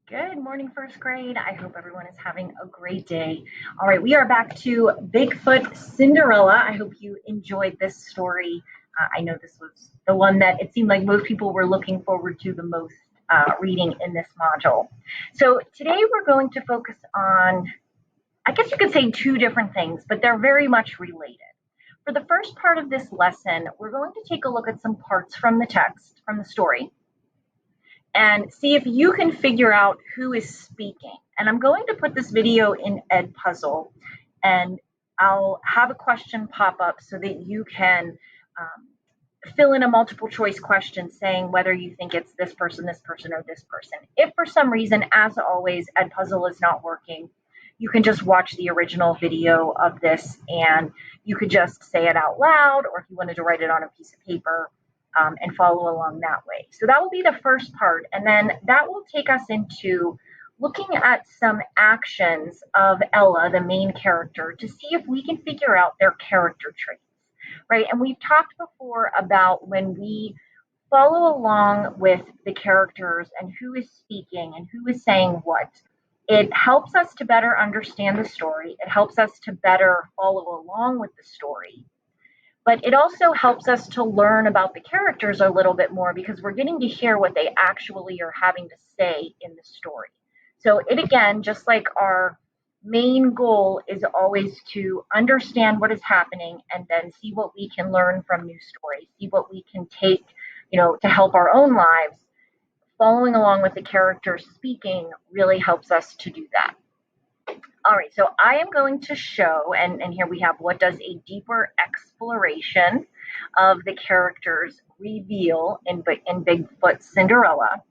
Good morning, first grade. I hope everyone is having a great day. All right, we are back to Bigfoot Cinderella. I hope you enjoyed this story. I know this was the one that it seemed like most people were looking forward to the most reading in this module. So today we're going to focus on, I guess you could say two different things, but they're very much related. For the first part of this lesson, we're going to take a look at some parts from the text, from the story, and see if you can figure out who is speaking. And I'm going to put this video in Edpuzzle, and I'll have a question pop up so that you can fill in a multiple choice question saying whether you think it's this person, or this person. If for some reason, as always, Edpuzzle is not working, you can just watch the original video of this and you could just say it out loud, or if you wanted to write it on a piece of paper, and follow along that way. So that will be the first part. And then that will take us into looking at some actions of Ella, the main character, to see if we can figure out their character traits, right? And we've talked before about when we follow along with the characters and who is speaking and who is saying what, it helps us to better understand the story. It helps us to better follow along with the story. But it also helps us to learn about the characters a little bit more because we're getting to hear what they actually are having to say in the story. So it, again, just like our main goal is always to understand what is happening and then see what we can learn from new stories, see what we can take, to help our own lives. Following along with the characters speaking really helps us to do that. All right, so I am going to show, and here we have what does a deeper exploration of the characters reveal in Bigfoot Cinderella.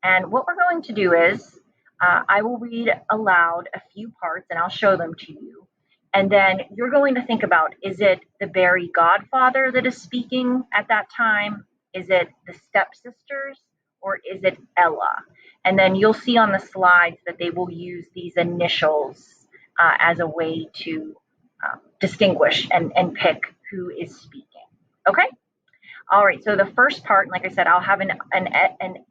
And what we're going to do is I will read aloud a few parts and I'll show them to you. And then you're going to think about, is it the Barry godfather that is speaking at that time? Is it the stepsisters? Or is it Ella? And then you'll see on the slides that they will use these initials as a way to distinguish and pick who is speaking. Okay? All right, so the first part, like I said, I'll have an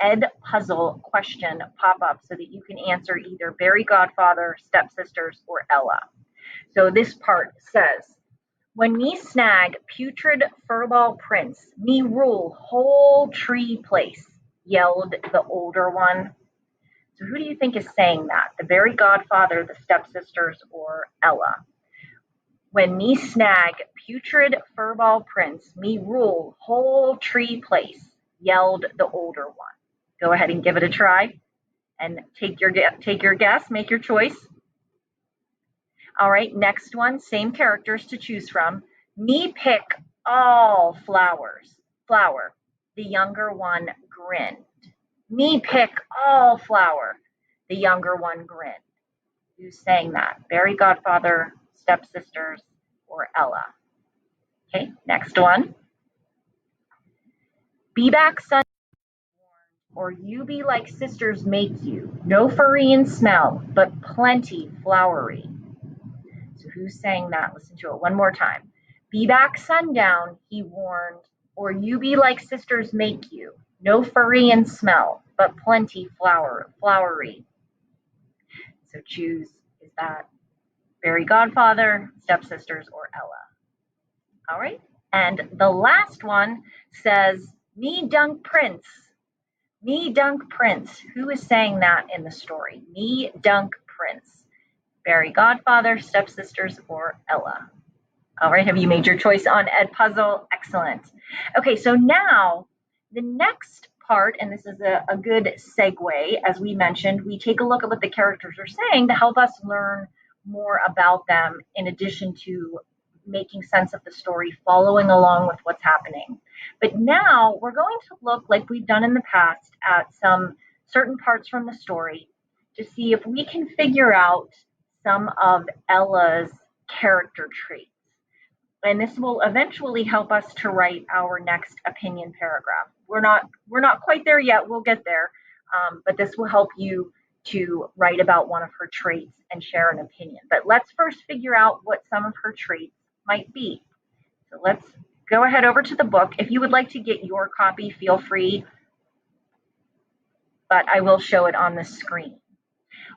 Edpuzzle question pop up so that you can answer either Barry Godfather, stepsisters, or Ella. So this part says, when me snag putrid furball prince, me rule whole tree place, yelled the older one. So who do you think is saying that? The Barry Godfather, the stepsisters, or Ella? When me snag putrid furball prince, me rule whole tree place, yelled the older one. Go ahead and give it a try and take your guess, make your choice. All right, next one, same characters to choose from. Me pick all flowers. Flower. The younger one grinned. Me pick all flower. The younger one grinned. Who's saying that? Barry Godfather, stepsisters, or Ella? Okay, next one. Be back Sunday, or you be like sisters make you. No furry and smell, but plenty flowery. So who's saying that? Listen to it one more time. Be back sundown, he warned, or you be like sisters make you. No furry and smell, but plenty flowery. So choose, is that Barry Godfather, stepsisters, or Ella? All right. And the last one says, me dunk prince. Me dunk prince. Who is saying that in the story? Me dunk prince. Barry Godfather, stepsisters, or Ella? All right, have you made your choice on Edpuzzle? Excellent. Okay, so now the next part, and this is a good segue, as we mentioned, we take a look at what the characters are saying to help us learn more about them in addition to making sense of the story, following along with what's happening. But now we're going to look, like we've done in the past, at some certain parts from the story to see if we can figure out some of Ella's character traits. And this will eventually help us to write our next opinion paragraph. We're not quite there yet. We'll get there, but this will help you to write about one of her traits and share an opinion. But let's first figure out what some of her traits might be. So let's go ahead over to the book. If you would like to get your copy, feel free but I will show it on the screen.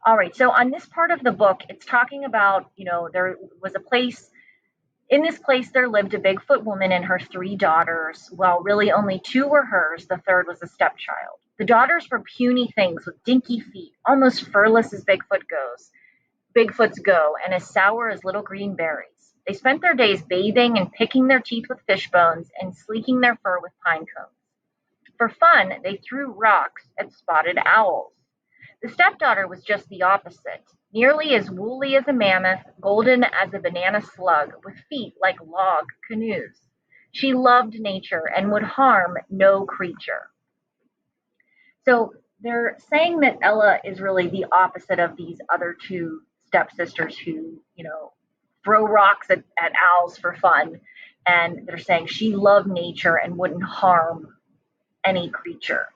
All right, so on this part of the book, it's talking about, there was a place. In this place, there lived a Bigfoot woman and her three daughters. Well, really, only two were hers. The third was a stepchild. The daughters were puny things with dinky feet, almost furless as Bigfoots go, and as sour as little green berries. They spent their days bathing and picking their teeth with fish bones and sleeking their fur with pine cones. For fun, they threw rocks at spotted owls. The stepdaughter was just the opposite, nearly as woolly as a mammoth, golden as a banana slug, with feet like log canoes. She loved nature and would harm no creature. So they're saying that Ella is really the opposite of these other two stepsisters who, throw rocks at owls for fun. And they're saying she loved nature and wouldn't harm any creature.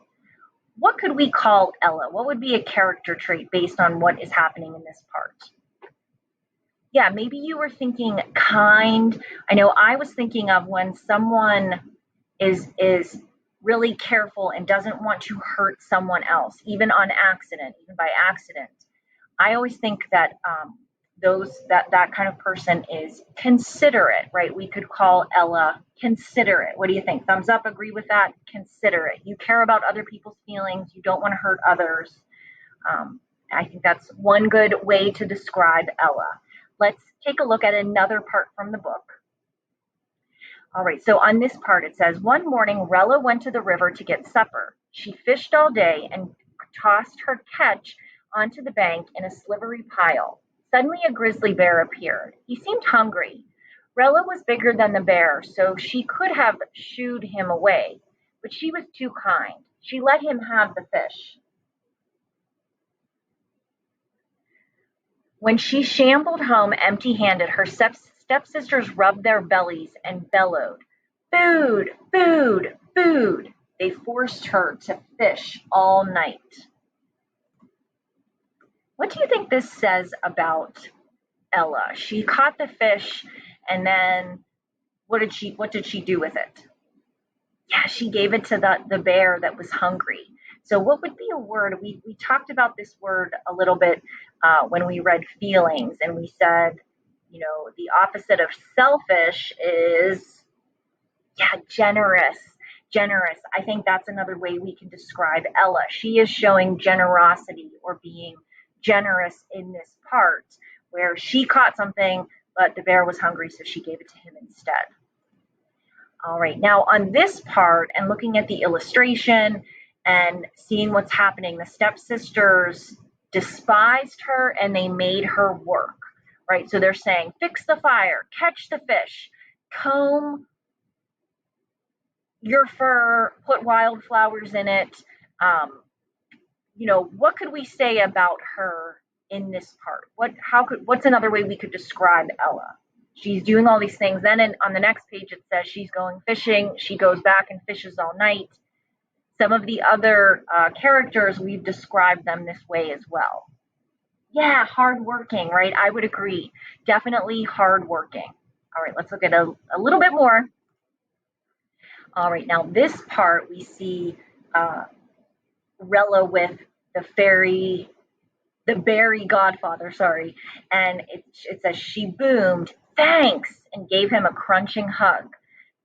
What could we call Ella? What would be a character trait based on what is happening in this part? Yeah, maybe you were thinking kind. I know I was thinking of when someone is really careful and doesn't want to hurt someone else, even on accident, even by accident. I always think that that kind of person is considerate, right? We could call Ella considerate. What do you think? Thumbs up, agree with that? Considerate. You care about other people's feelings. You don't want to hurt others. I think that's one good way to describe Ella. Let's take a look at another part from the book. All right, so on this part it says, one morning Rella went to the river to get supper. She fished all day and tossed her catch onto the bank in a slivery pile. Suddenly a grizzly bear appeared. He seemed hungry. Rella was bigger than the bear, so she could have shooed him away, but she was too kind. She let him have the fish. When she shambled home empty-handed, her stepsisters rubbed their bellies and bellowed, "Food, food, food!" They forced her to fish all night. What do you think this says about Ella? She caught the fish, and then what did she do with it? Yeah, she gave it to the bear that was hungry. So what would be a word? We talked about this word a little bit when we read feelings, and we said, the opposite of selfish is, yeah, generous. Generous. I think that's another way we can describe Ella. She is showing generosity or being generous in this part where she caught something, but the bear was hungry, so she gave it to him instead. All right, now on this part and looking at the illustration and seeing what's happening, the stepsisters despised her and they made her work, right? So they're saying, fix the fire, catch the fish, comb your fur, put wildflowers in it. What could we say about her in this part? What's another way we could describe Ella? She's doing all these things. Then on the next page, it says she's going fishing. She goes back and fishes all night. Some of the other characters, we've described them this way as well. Yeah, hardworking, right? I would agree. Definitely hardworking. All right, let's look at a little bit more. All right, now this part, we see Rella with the berry godfather, sorry. And it says she boomed, "Thanks," and gave him a crunching hug.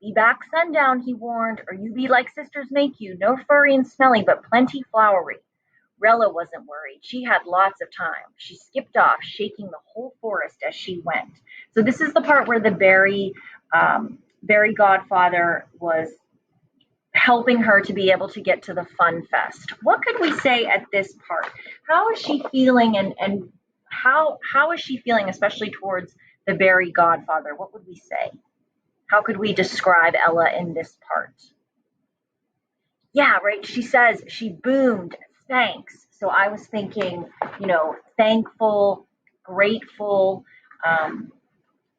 "Be back sundown," he warned, "or you be like sisters make you, no furry and smelly, but plenty flowery." Rella wasn't worried. She had lots of time. She skipped off, shaking the whole forest as she went. So this is the part where the berry godfather was helping her to be able to get to the fun fest. What could we say at this part? How is she feeling and how is she feeling, especially towards the berry godfather? What would we say? How could we describe Ella in this part? Yeah, right. She says she boomed, "Thanks." So I was thinking, thankful, grateful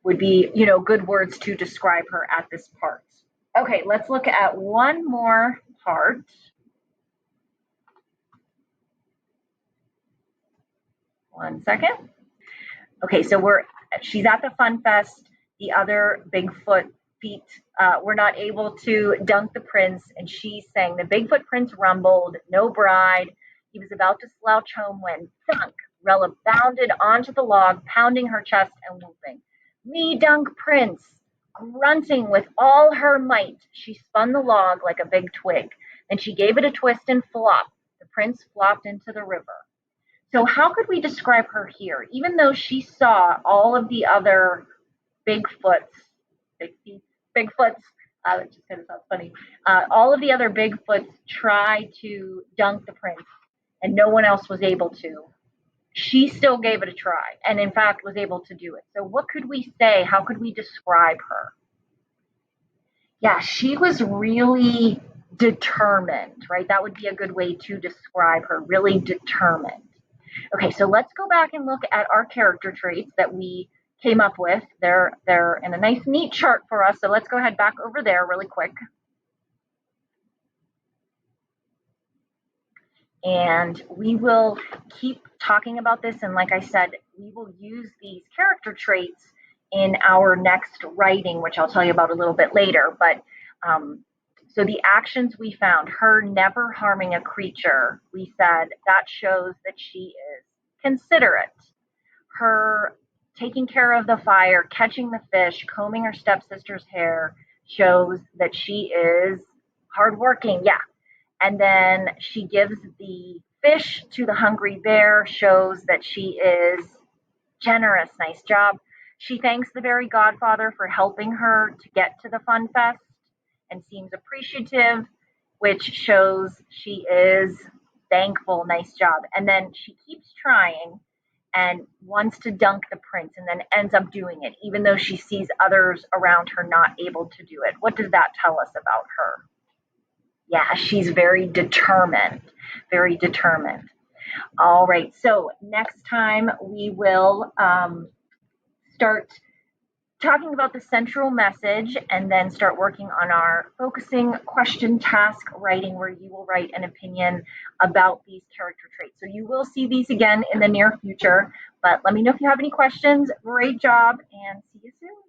would be, good words to describe her at this part. Okay, let's look at one more part. One second. Okay, so she's at the fun fest. The other Bigfoot feet were not able to dunk the prince, and she's saying the Bigfoot prince rumbled, "No bride, He was about to slouch home when, thunk, Rella bounded onto the log, pounding her chest and whooping. Me dunk, Prince! Grunting with all her might, she spun the log like a big twig. Then she gave it a twist and flop. The prince flopped into the river. So how could we describe her here? Even though she saw all of the other Bigfoots, big feet, Bigfoots, that just kind of sounds funny. All of the other Bigfoots try to dunk the prince, and no one else was able to. She still gave it a try, and in fact was able to do it. So what could we say? How could we describe her? Yeah, she was really determined, right? That would be a good way to describe her, really determined. Okay, so let's go back and look at our character traits that we came up with. They're in a nice, neat chart for us. So let's go ahead back over there really quick. And we will keep talking about this. And like I said, we will use these character traits in our next writing, which I'll tell you about a little bit later. But so the actions we found, her never harming a creature, we said that shows that she is considerate. Her taking care of the fire, catching the fish, combing her stepsister's hair shows that she is hardworking. Yeah. And then she gives the fish to the hungry bear, shows that she is generous. Nice job. She thanks the fairy godfather for helping her to get to the fun fest and seems appreciative, which shows she is thankful. Nice job. And then she keeps trying and wants to dunk the prince and then ends up doing it, even though she sees others around her not able to do it. What does that tell us about her? Yeah, she's very determined, very determined. All right, so next time we will start talking about the central message and then start working on our focusing question task writing, where you will write an opinion about these character traits. So you will see these again in the near future, but let me know if you have any questions. Great job, and see you soon.